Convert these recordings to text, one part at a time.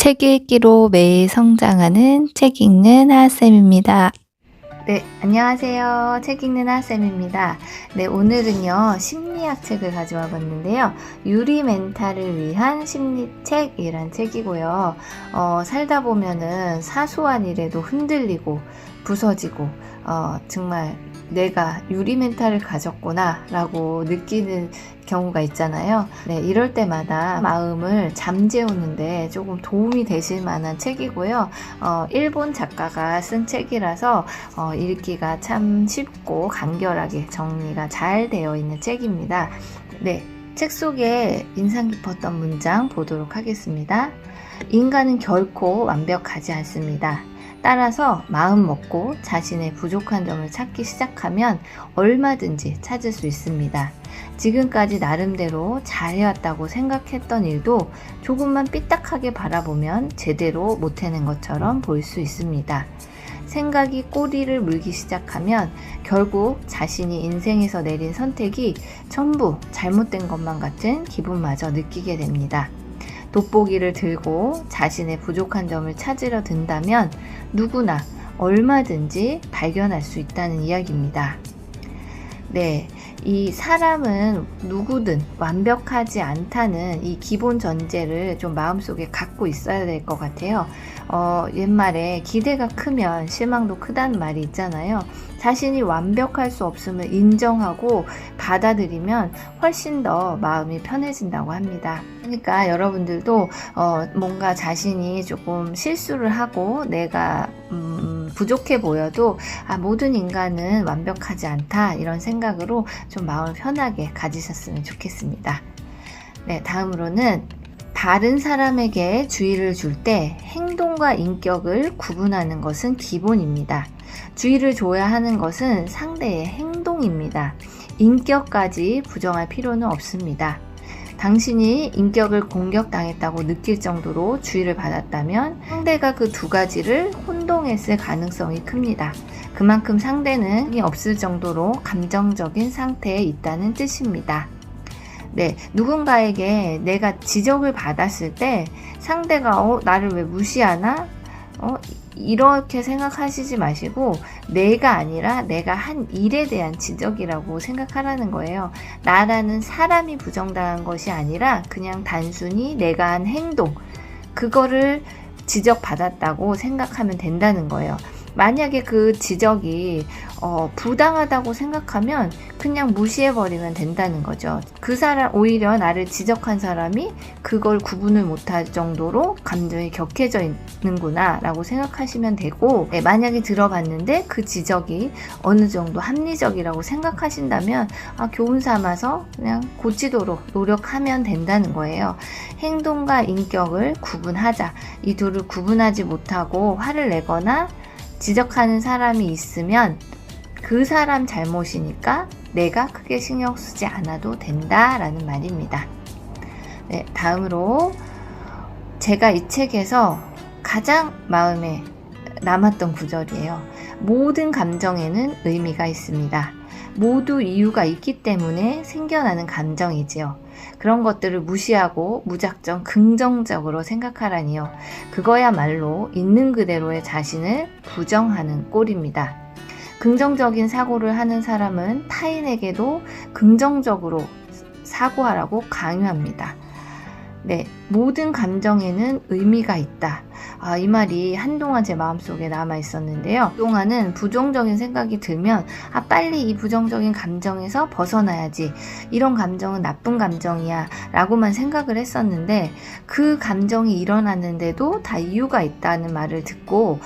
책 읽기로 매일 성장하는 책 읽는 하쌤입니다. 네, 안녕하세요. 책 읽는 하쌤입니다. 네, 오늘은요, 심리학 책을 가져와 봤는데요. 유리 멘탈을 위한 심리책이란 책이고요. 살다 보면은 사소한 일에도 흔들리고 부서지고, 정말 내가 유리 멘탈을 가졌구나 라고 느끼는 경우가 있잖아요. 네, 이럴 때마다 마음을 잠재우는데 조금 도움이 되실 만한 책이고요. 일본 작가가 쓴 책이라서 읽기가 참 쉽고 간결하게 정리가 잘 되어 있는 책입니다. 네, 책 속에 인상 깊었던 문장 보도록 하겠습니다. 인간은 결코 완벽하지 않습니다. 따라서 마음 먹고 자신의 부족한 점을 찾기 시작하면 얼마든지 찾을 수 있습니다. 지금까지 나름대로 잘해왔다고 생각했던 일도 조금만 삐딱하게 바라보면 제대로 못해낸 것처럼 보일 수 있습니다. 생각이 꼬리를 물기 시작하면 결국 자신이 인생에서 내린 선택이 전부 잘못된 것만 같은 기분마저 느끼게 됩니다. 돋보기를 들고 자신의 부족한 점을 찾으려 든다면 누구나 얼마든지 발견할 수 있다는 이야기입니다. 네, 이 사람은 누구든 완벽하지 않다는 이 기본 전제를 좀 마음속에 갖고 있어야 될 것 같아요. 옛말에 기대가 크면 실망도 크다는 말이 있잖아요. 자신이 완벽할 수 없음을 인정하고 받아들이면 훨씬 더 마음이 편해진다고 합니다. 그러니까 여러분들도 뭔가 자신이 조금 실수를 하고 내가 부족해 보여도 모든 인간은 완벽하지 않다 이런 생각으로 좀 마음을 편하게 가지셨으면 좋겠습니다. 네, 다음으로는 다른 사람에게 주의를 줄 때 행동과 인격을 구분하는 것은 기본입니다. 주의를 줘야 하는 것은 상대의 행동입니다. 인격까지 부정할 필요는 없습니다. 당신이 인격을 공격당했다고 느낄 정도로 주의를 받았다면 상대가 그 두 가지를 혼동했을 가능성이 큽니다. 그만큼 상대는 없을 정도로 감정적인 상태에 있다는 뜻입니다. 네, 누군가에게 내가 지적을 받았을 때 상대가 나를 왜 무시하나? 이렇게 생각하시지 마시고 내가 아니라 내가 한 일에 대한 지적이라고 생각하라는 거예요. 나라는 사람이 부정당한 것이 아니라 그냥 단순히 내가 한 행동, 그거를 지적받았다고 생각하면 된다는 거예요. 만약에 그 지적이 부당하다고 생각하면 그냥 무시해버리면 된다는 거죠. 그 사람, 오히려 나를 지적한 사람이 그걸 구분을 못할 정도로 감정이 격해져 있는구나 라고 생각하시면 되고, 만약에 들어봤는데 그 지적이 어느 정도 합리적이라고 생각하신다면 교훈 삼아서 그냥 고치도록 노력하면 된다는 거예요. 행동과 인격을 구분하자. 이 둘을 구분하지 못하고 화를 내거나 지적하는 사람이 있으면 그 사람 잘못이니까 내가 크게 신경 쓰지 않아도 된다라는 말입니다. 네, 다음으로 제가 이 책에서 가장 마음에 남았던 구절이에요. 모든 감정에는 의미가 있습니다. 모두 이유가 있기 때문에 생겨나는 감정이지요. 그런 것들을 무시하고 무작정 긍정적으로 생각하라니요. 그거야말로 있는 그대로의 자신을 부정하는 꼴입니다. 긍정적인 사고를 하는 사람은 타인에게도 긍정적으로 사고하라고 강요합니다. 네, 모든 감정에는 의미가 있다. 이 말이 한동안 제 마음속에 남아 있었는데요. 그동안은 부정적인 생각이 들면 빨리 이 부정적인 감정에서 벗어나야지. 이런 감정은 나쁜 감정이야 라고만 생각을 했었는데 그 감정이 일어났는데도 다 이유가 있다는 말을 듣고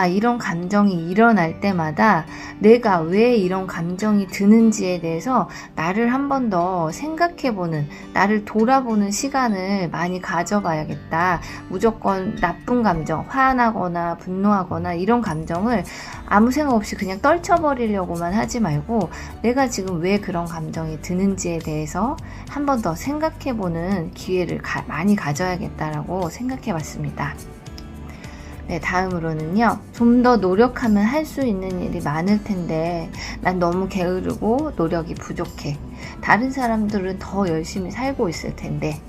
이런 감정이 일어날 때마다 내가 왜 이런 감정이 드는지에 대해서 나를 한 번 더 생각해보는, 나를 돌아보는 시간을 많이 가져봐야겠다. 무조건 나쁜 감정, 화나거나 분노하거나 이런 감정을 아무 생각 없이 그냥 떨쳐버리려고만 하지 말고 내가 지금 왜 그런 감정이 드는지에 대해서 한 번 더 생각해보는 기회를 많이 가져야겠다라고 생각해봤습니다. 네, 다음으로는요. 좀 더 노력하면 할 수 있는 일이 많을 텐데 난 너무 게으르고 노력이 부족해. 다른 사람들은 더 열심히 살고 있을 텐데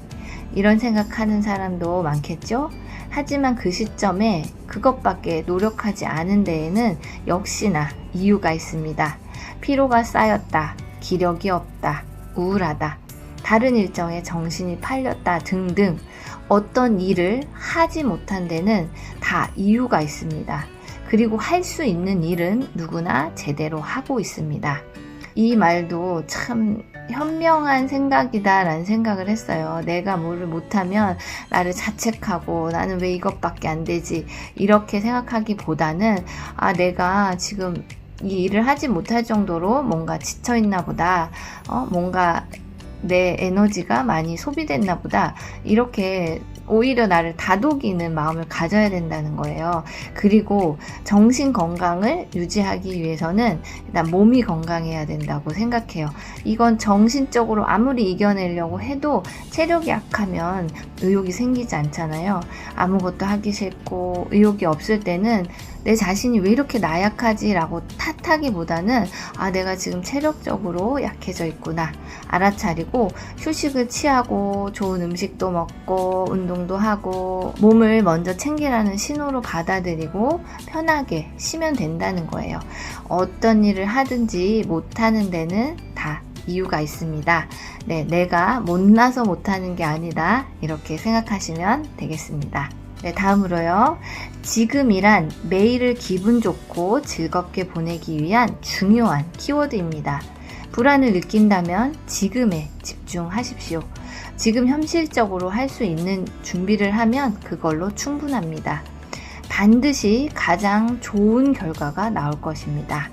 이런 생각하는 사람도 많겠죠? 하지만 그 시점에 그것밖에 노력하지 않은 데에는 역시나 이유가 있습니다. 피로가 쌓였다, 기력이 없다, 우울하다, 다른 일정에 정신이 팔렸다 등등 어떤 일을 하지 못한 데는 다 이유가 있습니다. 그리고 할 수 있는 일은 누구나 제대로 하고 있습니다. 이 말도 참 현명한 생각이다 라는 생각을 했어요. 내가 뭐를 못하면 나를 자책하고 나는 왜 이것밖에 안 되지 이렇게 생각하기보다는 내가 지금 이 일을 하지 못할 정도로 뭔가 지쳐있나 보다, 뭔가 내 에너지가 많이 소비됐나 보다, 이렇게 오히려 나를 다독이는 마음을 가져야 된다는 거예요. 그리고 정신 건강을 유지하기 위해서는 일단 몸이 건강해야 된다고 생각해요. 이건 정신적으로 아무리 이겨내려고 해도 체력이 약하면 의욕이 생기지 않잖아요. 아무것도 하기 싫고 의욕이 없을 때는 내 자신이 왜 이렇게 나약하지 라고 탓하기보다는 내가 지금 체력적으로 약해져 있구나 알아차리고 휴식을 취하고 좋은 음식도 먹고 운동도 하고 몸을 먼저 챙기라는 신호로 받아들이고 편하게 쉬면 된다는 거예요. 어떤 일을 하든지 못하는 데는 다 이유가 있습니다. 네, 내가 못나서 못하는 게 아니다 이렇게 생각하시면 되겠습니다. 네, 다음으로요. 지금이란 매일을 기분 좋고 즐겁게 보내기 위한 중요한 키워드입니다. 불안을 느낀다면 지금에 집중하십시오. 지금 현실적으로 할 수 있는 준비를 하면 그걸로 충분합니다. 반드시 가장 좋은 결과가 나올 것입니다.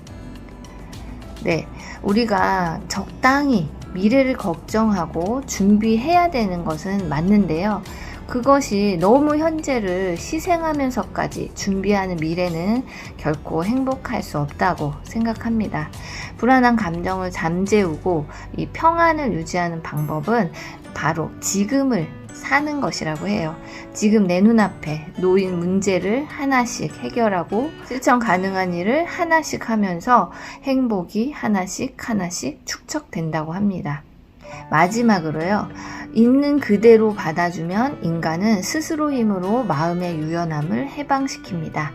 네, 우리가 적당히 미래를 걱정하고 준비해야 되는 것은 맞는데요. 그것이 너무 현재를 희생하면서까지 준비하는 미래는 결코 행복할 수 없다고 생각합니다. 불안한 감정을 잠재우고 이 평안을 유지하는 방법은 바로 지금을 사는 것이라고 해요. 지금 내 눈앞에 놓인 문제를 하나씩 해결하고 실천 가능한 일을 하나씩 하면서 행복이 하나씩 축적된다고 합니다. 마지막으로요. 있는 그대로 받아주면 인간은 스스로 힘으로 마음의 유연함을 해방시킵니다.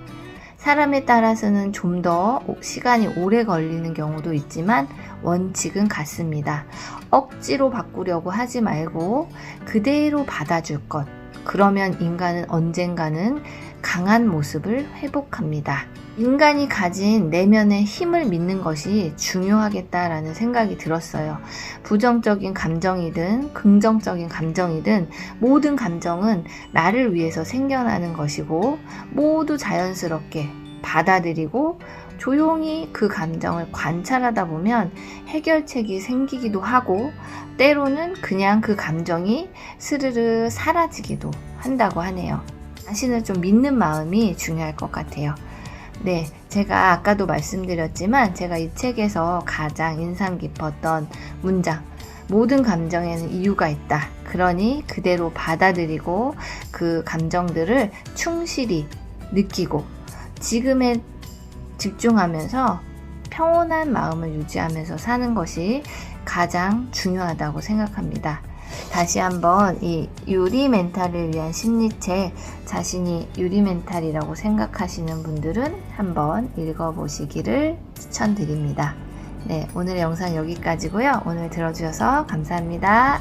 사람에 따라서는 좀 더 시간이 오래 걸리는 경우도 있지만 원칙은 같습니다. 억지로 바꾸려고 하지 말고 그대로 받아줄 것. 그러면 인간은 언젠가는 강한 모습을 회복합니다. 인간이 가진 내면의 힘을 믿는 것이 중요하겠다라는 생각이 들었어요. 부정적인 감정이든 긍정적인 감정이든 모든 감정은 나를 위해서 생겨나는 것이고 모두 자연스럽게 받아들이고 조용히 그 감정을 관찰하다 보면 해결책이 생기기도 하고 때로는 그냥 그 감정이 스르르 사라지기도 한다고 하네요. 자신을 좀 믿는 마음이 중요할 것 같아요. 네, 제가 아까도 말씀드렸지만 제가 이 책에서 가장 인상 깊었던 문장, 모든 감정에는 이유가 있다. 그러니 그대로 받아들이고 그 감정들을 충실히 느끼고 지금에 집중하면서 평온한 마음을 유지하면서 사는 것이 가장 중요하다고 생각합니다. 다시 한번 이 유리 멘탈을 위한 심리책, 자신이 유리 멘탈이라고 생각하시는 분들은 한번 읽어보시기를 추천드립니다. 네, 오늘 영상 여기까지고요. 오늘 들어주셔서 감사합니다.